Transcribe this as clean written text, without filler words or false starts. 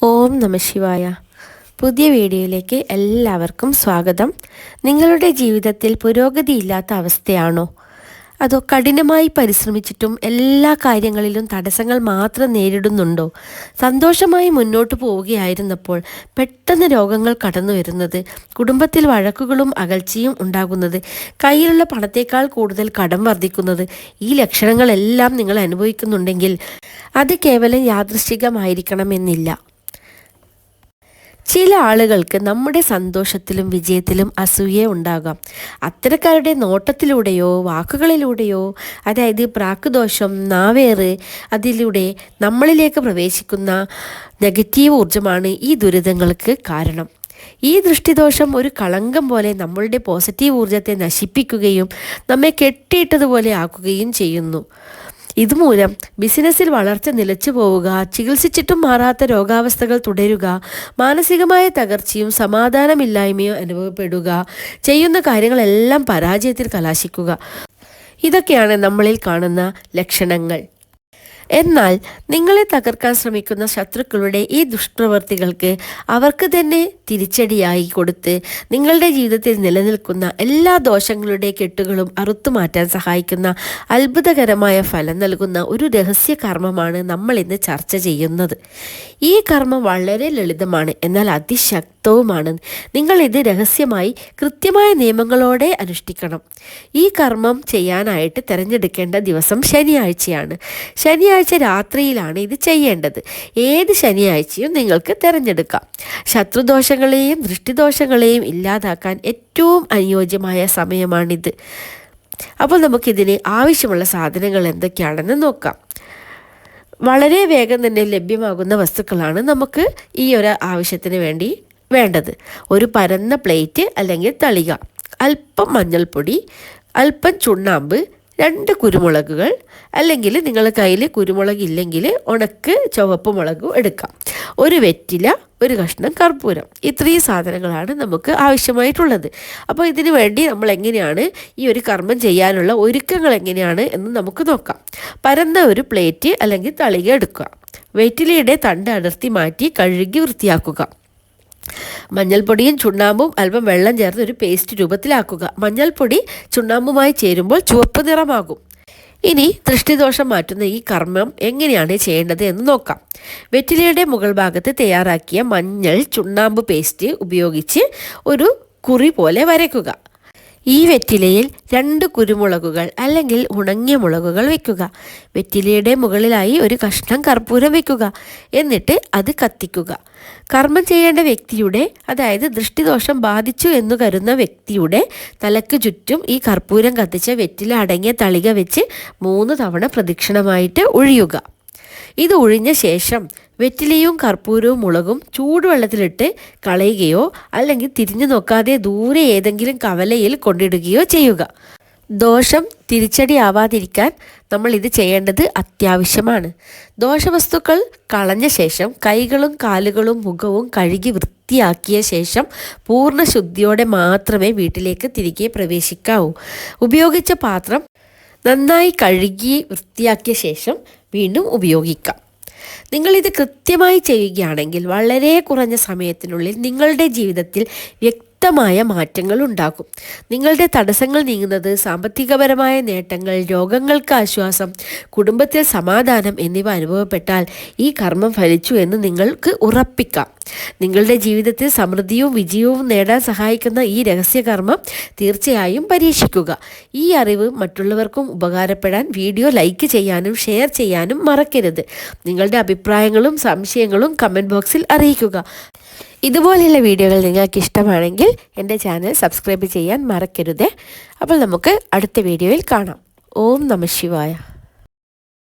ഓം നമ ശിവായ. പുതിയ വീഡിയോയിലേക്ക് എല്ലാവർക്കും സ്വാഗതം. നിങ്ങളുടെ ജീവിതത്തിൽ പുരോഗതിയില്ലാത്ത അവസ്ഥയാണോ? അതോ കഠിനമായി പരിശ്രമിച്ചിട്ടും എല്ലാ കാര്യങ്ങളിലും തടസ്സങ്ങൾ മാത്രം നേരിടുന്നുണ്ടോ? സന്തോഷമായി മുന്നോട്ട് പോവുകയായിരുന്നപ്പോൾ പെട്ടെന്ന് രോഗങ്ങൾ കടന്നു വരുന്നത്, കുടുംബത്തിൽ വഴക്കുകളും അകൽച്ചയും ഉണ്ടാകുന്നത്, കയ്യിലുള്ള പണത്തേക്കാൾ കൂടുതൽ കടം വർദ്ധിക്കുന്നത്, ഈ ലക്ഷണങ്ങളെല്ലാം നിങ്ങൾ അനുഭവിക്കുന്നുണ്ടെങ്കിൽ അത് കേവലം യാദൃശ്ചികമായിരിക്കണമെന്നില്ല. ചില ആളുകൾക്ക് നമ്മുടെ സന്തോഷത്തിലും വിജയത്തിലും അസൂയ ഉണ്ടാകാം. അത്തരക്കാരുടെ നോട്ടത്തിലൂടെയോ വാക്കുകളിലൂടെയോ, അതായത് പ്രാക്കുദോഷം, നാവേറ്, അതിലൂടെ നമ്മളിലേക്ക് പ്രവേശിക്കുന്ന നെഗറ്റീവ് ഊർജ്ജമാണ് ഈ ദുരിതങ്ങൾക്ക് കാരണം. ഈ ദൃഷ്ടിദോഷം ഒരു കളങ്കം പോലെ നമ്മളുടെ പോസിറ്റീവ് ഊർജ്ജത്തെ നശിപ്പിക്കുകയും നമ്മെ കെട്ടിയിട്ടതുപോലെ ആക്കുകയും ചെയ്യുന്നു. ഇതുമൂലം ബിസിനസ്സിൽ വളർച്ച നിലച്ചു പോവുക, ചികിത്സിച്ചിട്ടും മാറാത്ത രോഗാവസ്ഥകൾ തുടരുക, മാനസികമായ തകർച്ചയും സമാധാനമില്ലായ്മയും അനുഭവപ്പെടുക, ചെയ്യുന്ന കാര്യങ്ങളെല്ലാം പരാജയത്തിൽ കലാശിക്കുക, ഇതൊക്കെയാണ് നമ്മളിൽ കാണുന്ന ലക്ഷണങ്ങൾ. എന്നാൽ നിങ്ങളെ തകർക്കാൻ ശ്രമിക്കുന്ന ശത്രുക്കളുടെ ഈ ദുഷ്പ്രവൃത്തികൾക്ക് അവർക്ക് തന്നെ തിരിച്ചടിയായി കൊടുത്ത് നിങ്ങളുടെ ജീവിതത്തിൽ നിലനിൽക്കുന്ന എല്ലാ ദോഷങ്ങളുടെ കെട്ടുകളും അറുത്തുമാറ്റാൻ സഹായിക്കുന്ന അത്ഭുതകരമായ ഫലം നൽകുന്ന ഒരു രഹസ്യ കർമ്മമാണ് നമ്മൾ ഇന്ന് ചർച്ച ചെയ്യുന്നത്. ഈ കർമ്മം വളരെ ലളിതമാണ്, എന്നാൽ അതിശക്തവുമാണ്. നിങ്ങൾ ഇത് രഹസ്യമായി കൃത്യമായ നിയമങ്ങളോടെ അനുഷ്ഠിക്കണം. ഈ കർമ്മം ചെയ്യാനായിട്ട് തിരഞ്ഞെടുക്കേണ്ട ദിവസം ശനിയാഴ്ചയാണ്. ശനിയാഴ്ച രാത്രിയിലാണ് ഇത് ചെയ്യേണ്ടത്. ഏത് ശനിയാഴ്ചയും നിങ്ങൾക്ക് തിരഞ്ഞെടുക്കാം. ശത്രുദോഷങ്ങളെയും ദൃഷ്ടിദോഷങ്ങളെയും ഇല്ലാതാക്കാൻ ഏറ്റവും അനുയോജ്യമായ സമയമാണിത്. അപ്പോൾ നമുക്കിതിന് ആവശ്യമുള്ള സാധനങ്ങൾ എന്തൊക്കെയാണെന്ന് നോക്കാം. വളരെ വേഗം തന്നെ ലഭ്യമാകുന്ന വസ്തുക്കളാണ് നമുക്ക് ഈ ഒരു ആവശ്യത്തിന് വേണ്ടി വേണ്ടത്. ഒരു പരന്ന പ്ലേറ്റ് അല്ലെങ്കിൽ തളിക, അല്പം മഞ്ഞൾപ്പൊടി, അല്പം ചുണ്ണാമ്പ്, 2 കുരുമുളകുകൾ, അല്ലെങ്കിൽ നിങ്ങളുടെ കയ്യിൽ കുരുമുളക് ഇല്ലെങ്കിൽ ഉണക്ക് ചുവപ്പ് മുളകും എടുക്കാം, ഒരു വെറ്റില, ഒരു കഷ്ണം കർപ്പൂരം. ഇത്രയും സാധനങ്ങളാണ് നമുക്ക് ആവശ്യമായിട്ടുള്ളത്. അപ്പോൾ ഇതിനു വേണ്ടി നമ്മൾ എങ്ങനെയാണ് ഈ ഒരു കർമ്മം ചെയ്യാനുള്ള ഒരുക്കങ്ങൾ എങ്ങനെയാണ് എന്ന് നമുക്ക് നോക്കാം. പരന്ന ഒരു പ്ലേറ്റ് അല്ലെങ്കിൽ തളിക എടുക്കുക. വെറ്റിലയുടെ തണ്ട് അടർത്തി മാറ്റി കഴുകി വൃത്തിയാക്കുക. മഞ്ഞൾപ്പൊടിയും ചുണ്ണാമ്പും അല്പം വെള്ളം ചേർത്ത് ഒരു പേസ്റ്റ് രൂപത്തിലാക്കുക. മഞ്ഞൾപ്പൊടി ചുണ്ണാമ്പുമായി ചേരുമ്പോൾ ചുവപ്പ് നിറമാകും. ഇനി ദൃഷ്ടിദോഷം മാറ്റുന്ന ഈ കർമ്മം എങ്ങനെയാണ് ചെയ്യേണ്ടത് എന്ന് നോക്കാം. വെറ്റിലയുടെ മുകൾ ഭാഗത്ത് തയ്യാറാക്കിയ മഞ്ഞൾ ചുണ്ണാമ്പ് പേസ്റ്റ് ഉപയോഗിച്ച് ഒരു കുറി പോലെ വരയ്ക്കുക. ഈ വെറ്റിലയിൽ 2 കുരുമുളകുകൾ അല്ലെങ്കിൽ ഉണങ്ങിയ മുളകുകൾ വെക്കുക. വെറ്റിലയുടെ മുകളിലായി ഒരു കഷ്ണം കർപ്പൂരം വെക്കുക. എന്നിട്ട് അത് കത്തിക്കുക. കർമ്മം ചെയ്യേണ്ട വ്യക്തിയുടെ, അതായത് ദൃഷ്ടിദോഷം ബാധിച്ചു എന്ന് കരുതുന്ന വ്യക്തിയുടെ തലക്ക് ചുറ്റും ഈ കർപ്പൂരം കത്തിച്ച വെറ്റില അടങ്ങിയ തളിക വെച്ച് 3 തവണ പ്രദക്ഷിണമായിട്ട് ഒഴിയുക. ഇത് ഒഴിഞ്ഞ ശേഷം വെറ്റിലയും കർപ്പൂരവും മുളകും ചൂടുവെള്ളത്തിലിട്ട് കളയുകയോ അല്ലെങ്കിൽ തിരിഞ്ഞു നോക്കാതെ ദൂരെ ഏതെങ്കിലും കവലയിൽ കൊണ്ടിടുകയോ ചെയ്യുക. ദോഷം തിരിച്ചടിയാവാതിരിക്കാൻ നമ്മൾ ഇത് ചെയ്യേണ്ടത് അത്യാവശ്യമാണ്. ദോഷവസ്തുക്കൾ കളഞ്ഞ ശേഷം കൈകളും കാലുകളും മുഖവും കഴുകി വൃത്തിയാക്കിയ ശേഷം പൂർണ്ണ ശുദ്ധിയോടെ മാത്രമേ വീട്ടിലേക്ക് തിരികെ പ്രവേശിക്കാവൂ. ഉപയോഗിച്ച പാത്രം നന്നായി കഴുകി വൃത്തിയാക്കിയ ശേഷം വീണ്ടും ഉപയോഗിക്കാം. നിങ്ങളിത് കൃത്യമായി ചെയ്യുകയാണെങ്കിൽ വളരെ കുറഞ്ഞ സമയത്തിനുള്ളിൽ നിങ്ങളുടെ ജീവിതത്തിൽ വ്യക്തമായ മാറ്റങ്ങൾ ഉണ്ടാകും. നിങ്ങളുടെ തടസ്സങ്ങൾ നീങ്ങുന്നത്, സാമ്പത്തികപരമായ നേട്ടങ്ങൾ, രോഗങ്ങൾക്ക് ആശ്വാസം, കുടുംബത്തിൽ സമാധാനം എന്നിവ അനുഭവപ്പെട്ടാൽ ഈ കർമ്മം ഫലിച്ചു എന്ന് നിങ്ങൾക്ക് ഉറപ്പിക്കാം. നിങ്ങളുടെ ജീവിതത്തിൽ സമൃദ്ധിയും വിജയവും നേടാൻ സഹായിക്കുന്ന ഈ രഹസ്യകർമ്മം തീർച്ചയായും പരീക്ഷിക്കുക. ഈ അറിവ് മറ്റുള്ളവർക്കും ഉപകാരപ്പെടാൻ വീഡിയോ ലൈക്ക് ചെയ്യാനും ഷെയർ ചെയ്യാനും മറക്കരുത്. നിങ്ങളുടെ അഭിപ്രായങ്ങളും സംശയങ്ങളും കമൻറ്റ് ബോക്സിൽ അറിയിക്കുക. ഇതുപോലെയുള്ള വീഡിയോകൾ നിങ്ങൾക്ക് ഇഷ്ടമാണെങ്കിൽ എൻ്റെ ചാനൽ സബ്സ്ക്രൈബ് ചെയ്യാൻ മറക്കരുത്. അപ്പോൾ നമുക്ക് അടുത്ത വീഡിയോയിൽ കാണാം. ഓം നമ ശിവായ.